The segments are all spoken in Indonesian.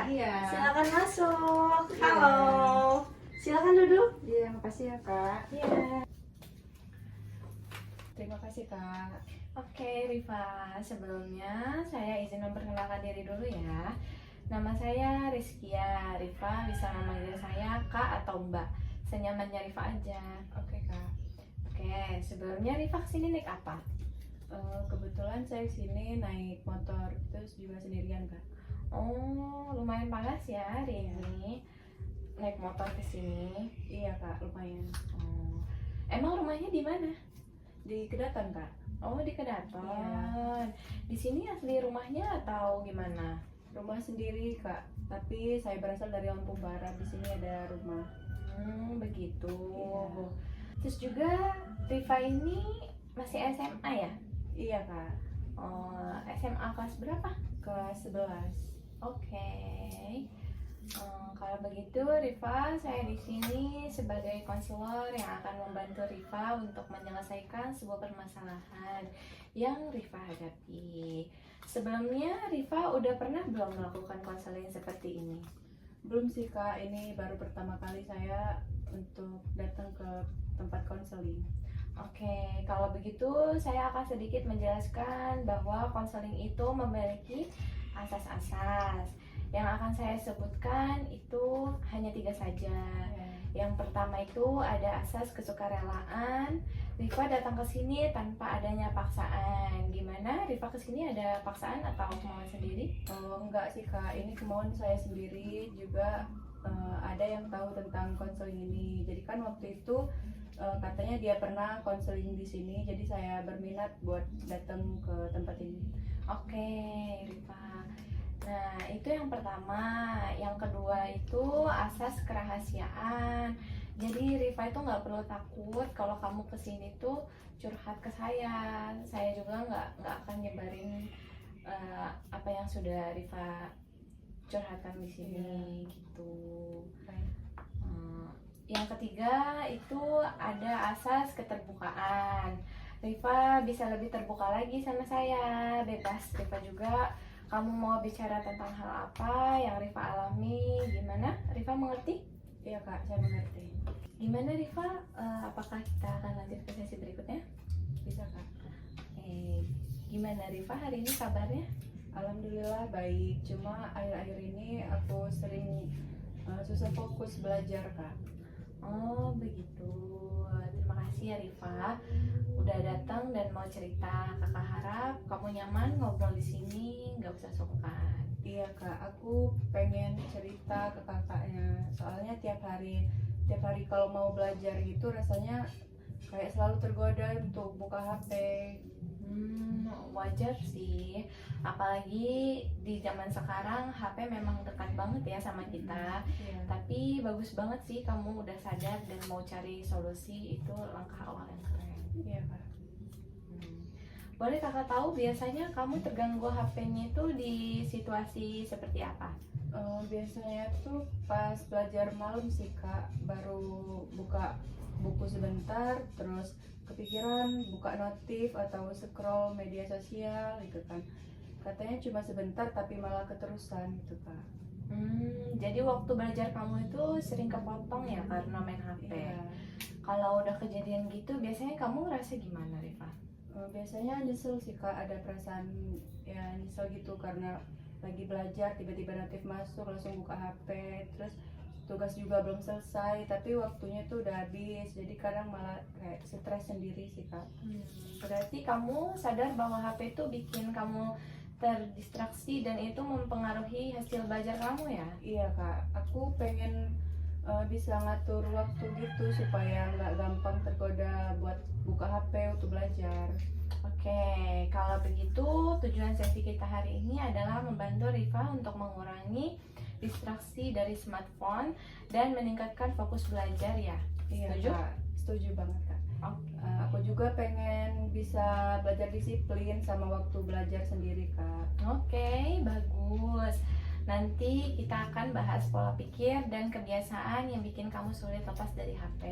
Iya. Silakan masuk. Iya. Halo. Silakan duduk. Iya, makasih ya Kak. Iya. Terima kasih Kak. Oke, Rifa. Sebelumnya saya izin memperkenalkan diri dulu ya. Nama saya Rizkia. Rifa bisa memanggil saya Kak atau Mbak. Senyamannya Rifa aja. Oke Kak. Oke, sebelumnya Rifa kesini naik apa? Kebetulan saya sini naik motor terus juga sendirian Kak. Oh, lumayan panas ya hari ini. Naik motor ke sini. Iya Kak, lumayan. Oh. Emang rumahnya di mana? Di Kedaton Kak. Oh, di Kedaton. Iya. Di sini asli rumahnya atau gimana? Rumah sendiri Kak. Tapi saya berasal dari Lampung Barat. Di sini ada rumah. Begitu. Iya. Terus juga Rifa ini masih SMA ya? Iya Kak. Oh, SMA kelas berapa? Kelas 11. Oke. Kalau begitu Rifa, saya di sini sebagai konselor yang akan membantu Rifa untuk menyelesaikan sebuah permasalahan yang Rifa hadapi. Sebelumnya Rifa udah pernah belum melakukan konseling seperti ini? Belum sih Kak, ini baru pertama kali saya untuk datang ke tempat konseling. Oke, kalau begitu saya akan sedikit menjelaskan bahwa konseling itu memiliki asas-asas. Yang akan saya sebutkan itu hanya 3 saja. Yang pertama itu ada asas kesukarelaan. Rifa datang ke sini tanpa adanya paksaan. Gimana? Rifa ke sini ada paksaan atau kemauan sendiri? Oh, enggak sih Kak, ini kemauan saya sendiri juga. Ada yang tahu tentang konseling ini. Jadi kan waktu itu katanya dia pernah konseling di sini, jadi saya berminat buat datang ke tempat ini. Oke, Rifa. Nah, itu yang pertama. Yang kedua itu asas kerahasiaan. Jadi Rifa itu nggak perlu takut kalau kamu kesini tuh curhat ke saya. Saya juga nggak akan nyebarin apa yang sudah Rifa curhatkan di sini gitu. Yang ketiga itu ada asas keterbukaan. Rifa bisa lebih terbuka lagi sama saya, bebas. Rifa juga kamu mau bicara tentang hal apa yang Rifa alami, gimana? Rifa mengerti? Iya Kak, saya mengerti. Gimana Rifa? Apakah kita akan lanjut ke sesi berikutnya? Bisa Kak. Gimana Rifa hari ini kabarnya? Alhamdulillah baik, cuma akhir-akhir ini aku sering susah fokus belajar Kak. Oh begitu. Terima kasih ya Rifa udah datang dan mau cerita. Kakak harap kamu nyaman ngobrol di sini, nggak usah sungkan. Iya Kak, aku pengen cerita ke kakaknya. Soalnya tiap hari kalau mau belajar gitu rasanya kayak selalu tergoda untuk buka HP. Wajar sih, apalagi di zaman sekarang HP memang dekat banget ya sama kita. Iya. Tapi bagus banget sih kamu udah sadar dan mau cari solusi, itu langkah awal yang keren. Iya Kak. Boleh kakak tahu biasanya kamu terganggu HP-nya itu di situasi seperti apa? Biasanya tuh pas belajar malam sih Kak, baru buka buku sebentar terus kepikiran buka notif atau scroll media sosial gitu kan. Katanya cuma sebentar tapi malah keterusan gitu Kak. Jadi waktu belajar kamu itu sering kepotong ya karena main HP. Iya. Kalau udah kejadian gitu biasanya kamu ngerasa gimana Rifa? Biasanya nyesel sih Kak, ada perasaan ya nyesel gitu karena lagi belajar tiba-tiba notif masuk langsung buka HP, terus tugas juga belum selesai tapi waktunya tuh udah habis, jadi kadang malah kayak stres sendiri sih Kak. Berarti kamu sadar bahwa HP itu bikin kamu terdistraksi dan itu mempengaruhi hasil belajar kamu ya? Iya Kak, aku pengen bisa ngatur waktu gitu supaya nggak gampang tergoda buat buka HP untuk belajar. Oke, kalau begitu tujuan sesi kita hari ini adalah membantu Rifa untuk mengurangi distraksi dari smartphone dan meningkatkan fokus belajar ya. Iya Setuju? Kak, setuju banget Kak. Oke. Aku juga pengen bisa belajar disiplin sama waktu belajar sendiri Kak. Oke, bagus. Nanti kita akan bahas pola pikir dan kebiasaan yang bikin kamu sulit lepas dari HP.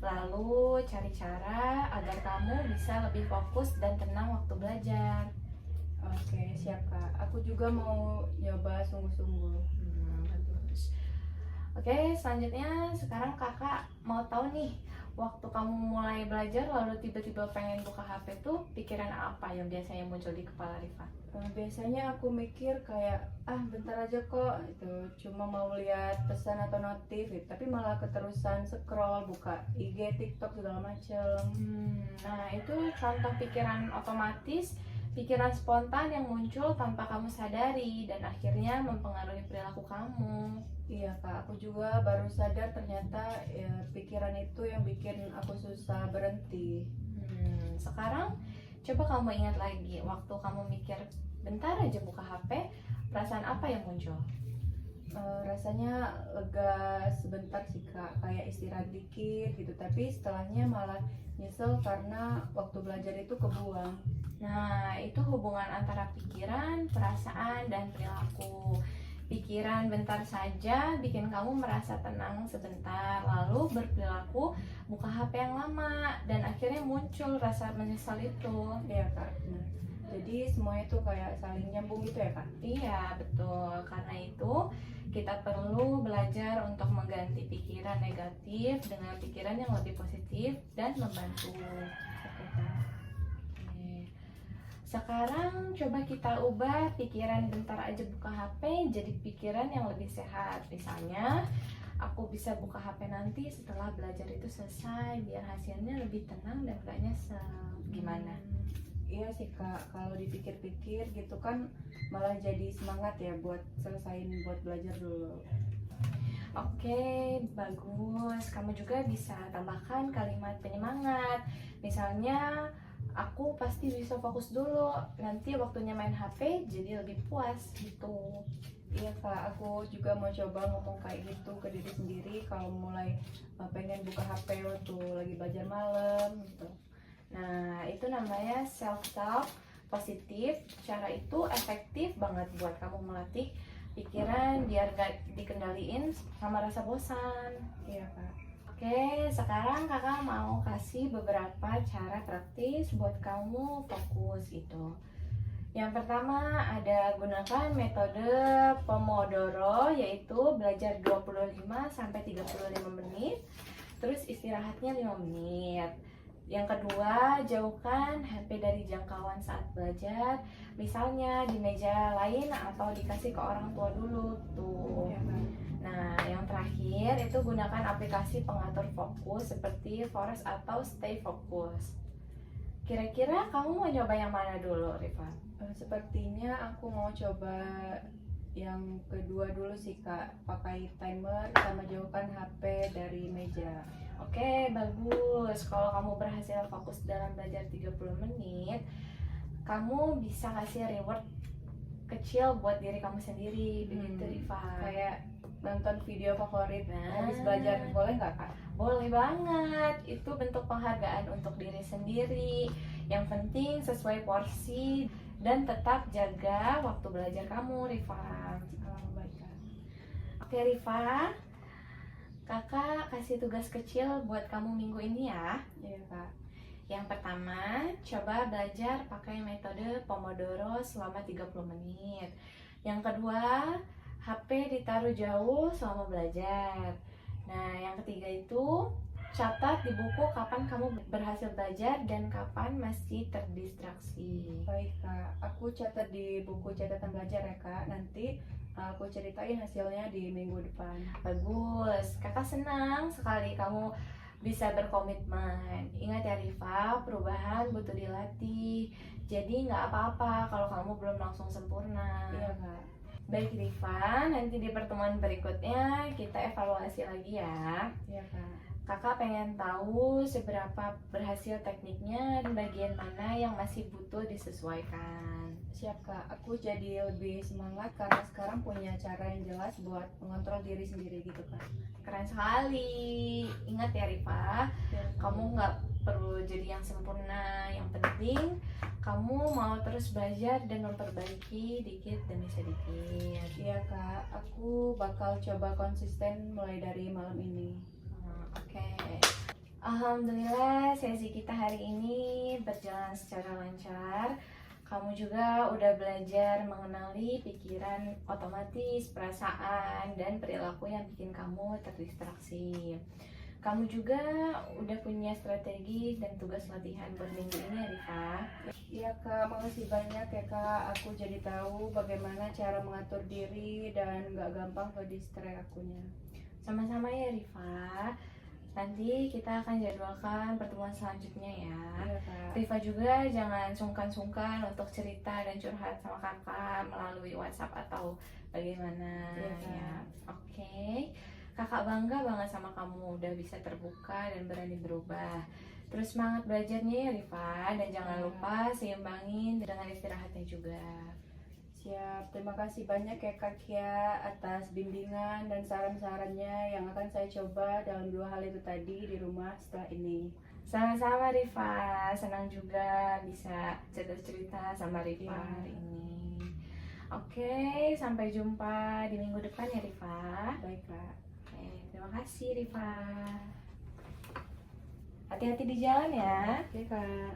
Lalu cari cara agar kamu bisa lebih fokus dan tenang waktu belajar. Oke, siap Kak. Aku juga mau nyoba sungguh-sungguh. Oke, selanjutnya sekarang kakak mau tahu nih, waktu kamu mulai belajar lalu tiba-tiba pengen buka HP tuh, pikiran apa yang biasanya muncul di kepala Rifa? Biasanya aku mikir kayak bentar aja kok itu cuma mau lihat pesan atau notif gitu, tapi malah keterusan scroll buka IG, TikTok segala macem. Nah, itu contoh pikiran otomatis, pikiran spontan yang muncul tanpa kamu sadari dan akhirnya mempengaruhi perilaku kamu. Iya kak, aku juga baru sadar ternyata ya, pikiran itu yang bikin aku susah berhenti. Sekarang coba kamu ingat lagi waktu kamu mikir bentar aja buka HP, perasaan apa yang muncul? Rasanya lega sebentar sih kak, kayak istirahat dikit gitu, tapi setelahnya malah nyesel karena waktu belajar itu kebuang. Nah, itu hubungan antara pikiran, perasaan, dan perilaku. Pikiran bentar saja bikin kamu merasa tenang sebentar, lalu berperilaku buka HP yang lama, dan akhirnya muncul rasa menyesal itu. Iya kak, benar. Jadi semuanya itu kayak saling nyambung gitu ya kak? Iya, betul. Karena itu kita perlu belajar untuk mengganti pikiran negatif dengan pikiran yang lebih positif dan membantu. Oke kak. Oke. Sekarang coba kita ubah pikiran bentar aja buka HP jadi pikiran yang lebih sehat. Misalnya, aku bisa buka HP nanti setelah belajar itu selesai biar hasilnya lebih tenang dan gak nyesel. Gimana? Iya sih kak, kalau dipikir-pikir gitu kan malah jadi semangat ya buat selesain buat belajar dulu. Oke, bagus. Kamu juga bisa tambahkan kalimat penyemangat. Misalnya, aku pasti bisa fokus dulu. Nanti waktunya main HP jadi lebih puas gitu. Iya kak, aku juga mau coba ngomong kayak gitu ke diri sendiri kalau mulai pengen buka HP waktu lagi belajar malam gitu. Nah, itu namanya self-talk positif. Cara itu efektif banget buat kamu melatih pikiran biar gak dikendaliin sama rasa bosan. Iya kak. Oke, sekarang kakak mau kasih beberapa cara praktis buat kamu fokus itu. Yang pertama ada gunakan metode Pomodoro, yaitu belajar 25-35 menit, terus istirahatnya 5 menit. Yang kedua, jauhkan HP dari jangkauan saat belajar, misalnya di meja lain atau dikasih ke orang tua dulu tuh. Iya kak. Nah, yang terakhir itu gunakan aplikasi pengatur fokus seperti Forest atau Stay Focus. Kira-kira kamu mau coba yang mana dulu, Rifa? Sepertinya aku mau coba yang kedua dulu sih kak, pakai timer sama jauhkan HP dari meja. Oke, bagus. Kalau kamu berhasil fokus dalam belajar 30 menit, kamu bisa kasih reward kecil buat diri kamu sendiri, begitu Rifa. Kayak nonton video favorit Nah. habis belajar, boleh nggak kak? Boleh banget, itu bentuk penghargaan untuk diri sendiri. Yang penting sesuai porsi dan tetap jaga waktu belajar kamu, Rifa. Baik kak. Oke, Rifa, kakak kasih tugas kecil buat kamu minggu ini ya. Iya kak. Yang pertama, coba belajar pakai metode Pomodoro selama 30 menit. Yang kedua, HP ditaruh jauh selama belajar. Nah, yang ketiga itu catat di buku kapan kamu berhasil belajar dan kapan masih terdistraksi. Baik kak, aku catat di buku catatan belajar ya kak. Nanti aku ceritain hasilnya di minggu depan. Bagus, kakak senang sekali kamu bisa berkomitmen. Ingat ya Rifa, perubahan butuh dilatih. Jadi nggak apa-apa kalau kamu belum langsung sempurna. Iya kak. Baik Rifa, nanti di pertemuan berikutnya kita evaluasi lagi ya. Iya kak. Kakak pengen tahu seberapa berhasil tekniknya dan bagian mana yang masih butuh disesuaikan. Siap kak, aku jadi lebih semangat karena sekarang punya cara yang jelas buat mengontrol diri sendiri gitu kak. Keren sekali. Ingat ya Rifa, kamu nggak perlu jadi yang sempurna. Yang penting kamu mau terus belajar dan memperbaiki dikit demi sedikit. Iya kak, aku bakal coba konsisten mulai dari malam ini. Oke. Alhamdulillah sesi kita hari ini berjalan secara lancar. Kamu juga udah belajar mengenali pikiran otomatis, perasaan, dan perilaku yang bikin kamu terdistraksi. Kamu juga udah punya strategi dan tugas latihan buat minggu ini ya Rifa. Iya Kak, makasih banyak ya Kak. Aku jadi tahu bagaimana cara mengatur diri dan nggak gampang ke distract akunya. Sama-sama ya Rifa. Nanti kita akan jadwalkan pertemuan selanjutnya ya. Iya Kak. Rifa juga jangan sungkan-sungkan untuk cerita dan curhat sama kakak melalui WhatsApp atau bagaimana Iya, Kak. ya. Oke. Kakak bangga banget sama kamu udah bisa terbuka dan berani berubah. Terus semangat belajarnya ya Rifa, dan jangan Iya. lupa seimbangin dengan istirahatnya juga. Siap, terima kasih banyak ya Kak Kia atas bimbingan dan saran-sarannya yang akan saya coba dalam 2 hal itu tadi di rumah setelah ini. Sama-sama Rifa, senang juga bisa cerita-cerita sama Rifa Iya. hari ini. Oke, sampai jumpa di minggu depan ya Rifa. Baik Kak. Oke, terima kasih Rifa. Hati-hati di jalan ya. Oke Kak.